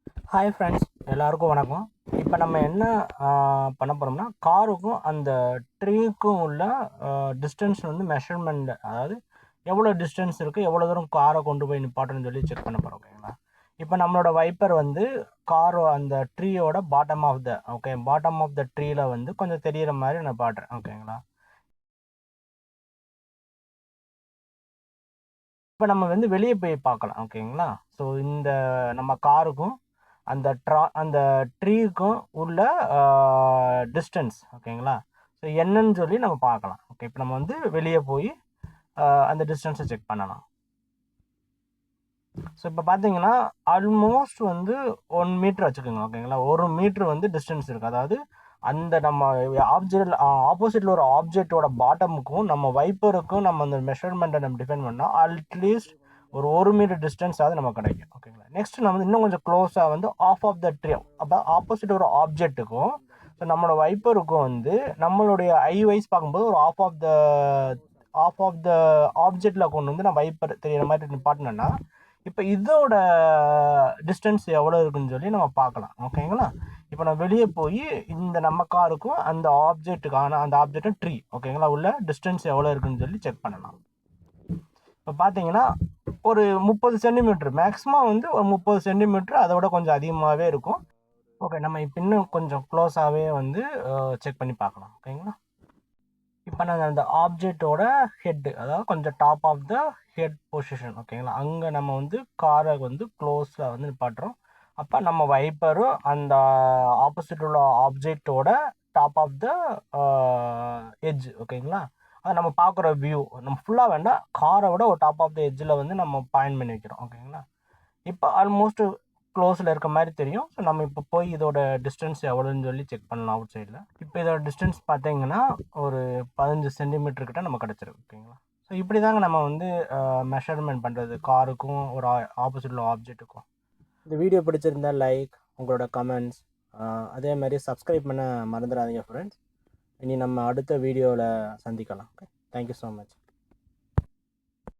Hi friends, எல்லாருக்கும் வணக்கம். இப்போ நம்ம என்ன பண்ண போகிறோம்னா, காருக்கும் அந்த ட்ரீக்கும் உள்ள டிஸ்டன்ஸ் வந்து மெஷர்மெண்ட், அதாவது எவ்வளோ டிஸ்டன்ஸ் இருக்குது, எவ்வளோ தூரம் காரை கொண்டு போய் நிப்பாட்டுன்னு சொல்லி செக் பண்ண போகிறோம். ஓகேங்களா? இப்போ நம்மளோட வைப்பர் வந்து கார் அந்த ட்ரீயோட பாட்டம் ஆஃப் த ட்ரீல வந்து கொஞ்சம் தெரியிற மாதிரி நான் பாடுறேன். ஓகேங்களா? இப்போ நம்ம வந்து வெளியே போய் பார்க்கலாம். ஓகேங்களா? ஸோ இந்த நம்ம காருக்கும் அந்த ட்ரீக்கும் உள்ள டிஸ்டன்ஸ். ஓகேங்களா? ஸோ என்னன்னு சொல்லி நம்ம பார்க்கலாம். ஓகே, இப்போ நம்ம வந்து வெளியே போய் அந்த டிஸ்டன்ஸை செக் பண்ணலாம். ஸோ இப்போ பார்த்தீங்கன்னா ஆல்மோஸ்ட் வந்து 1 மீட்டர் வச்சுக்கோங்க. ஓகேங்களா? 1 மீட்டர் வந்து டிஸ்டன்ஸ் இருக்குது. அதாவது அந்த நம்ம ஆப்போசிட்டில் ஒரு ஆப்ஜெக்டோட பாட்டமுக்கும் நம்ம வைப்பருக்கும் நம்ம அந்த மெஷர்மெண்ட்டை நம்ம டிஃபைன் பண்ணால் அட்லீஸ்ட் ஒரு 1 மீட்டர் டிஸ்டன்ஸாவது நமக்கு கிடைக்கும். ஓகேங்களா? நெக்ஸ்ட் நம்ம வந்து இன்னும் கொஞ்சம் க்ளோஸாக வந்து ஆஃப் த ட்ரீ, அப்போ ஆப்போசிட் ஒரு ஆப்ஜெக்ட்டுக்கும் ஸோ நம்மளோட வைப்பருக்கும் வந்து நம்மளுடைய ஐ வைஸ் பார்க்கும்போது ஒரு ஆஃப் ஆஃப் த ஆப்ஜெக்டில் கொண்டு வந்து நான் வைப்பர் தெரியிற மாதிரி நிப்பாட்டினேன்னா இப்போ இதோட டிஸ்டன்ஸ் எவ்வளோ இருக்குன்னு சொல்லி நம்ம பார்க்கலாம். ஓகேங்களா? இப்போ நான் வெளியே போய் இந்த நம்ம காருக்கும் அந்த ஆப்ஜெக்டும் ட்ரீ, ஓகேங்களா, உள்ள டிஸ்டன்ஸ் எவ்வளோ இருக்குன்னு சொல்லி செக் பண்ணலாம். இப்போ பார்த்தீங்கன்னா ஒரு 30 சென்டிமீட்டர், மேக்ஸிமம் வந்து ஒரு 30 சென்டிமீட்டர், அதை விட கொஞ்சம் அதிகமாகவே இருக்கும். ஓகே, நம்ம இப்போ இன்னும் கொஞ்சம் க்ளோஸாகவே வந்து செக் பண்ணி பார்க்கலாம். ஓகேங்களா? இப்போ நாங்கள் அந்த ஆப்ஜெக்டோட ஹெட், அதாவது கொஞ்சம் top of the head position, ஓகேங்களா, அங்கே நம்ம வந்து காரை வந்து க்ளோஸில் வந்து நிப்பாட்டுறோம். அப்போ நம்ம வைப்பரும் அந்த ஆப்போசிட் உள்ள ஆப்ஜெக்டோட டாப் ஆஃப் த எட்ஜ், ஓகேங்களா, அதை நம்ம பார்க்குற வியூ நம்ம ஃபுல்லாக வேண்டாம், காரை விட ஒரு டாப் ஆஃப் த எட்ஜில் வந்து நம்ம பாயிண்ட் பண்ணி வைக்கிறோம். ஓகேங்களா? இப்போ ஆல்மோஸ்ட் க்ளோஸில் இருக்க மாதிரி தெரியும். ஸோ நம்ம இப்போ போய் இதோட டிஸ்டன்ஸ் எவ்வளோன்னு சொல்லி செக் பண்ணலாம் அவுட் சைடில். இப்போ இதோட டிஸ்டன்ஸ் பார்த்தீங்கன்னா ஒரு 15 சென்டிமீட்டர் கிட்ட நம்ம கிடச்சிருக்கு. ஓகேங்களா? ஸோ இப்படி தாங்க நம்ம வந்து மெஷர்மெண்ட் பண்ணுறது காருக்கும் ஒரு ஆப்போசிட்டில் ஆப்ஜெக்ட்டுக்கும். இந்த வீடியோ பிடிச்சிருந்தா லைக், உங்களோட கமெண்ட்ஸ், அதே மாதிரி சப்ஸ்கிரைப் பண்ண மறந்துடாதீங்க ஃப்ரெண்ட்ஸ். இனி நம்ம அடுத்த வீடியோவில் சந்திக்கலாம். Okay, thank you so much.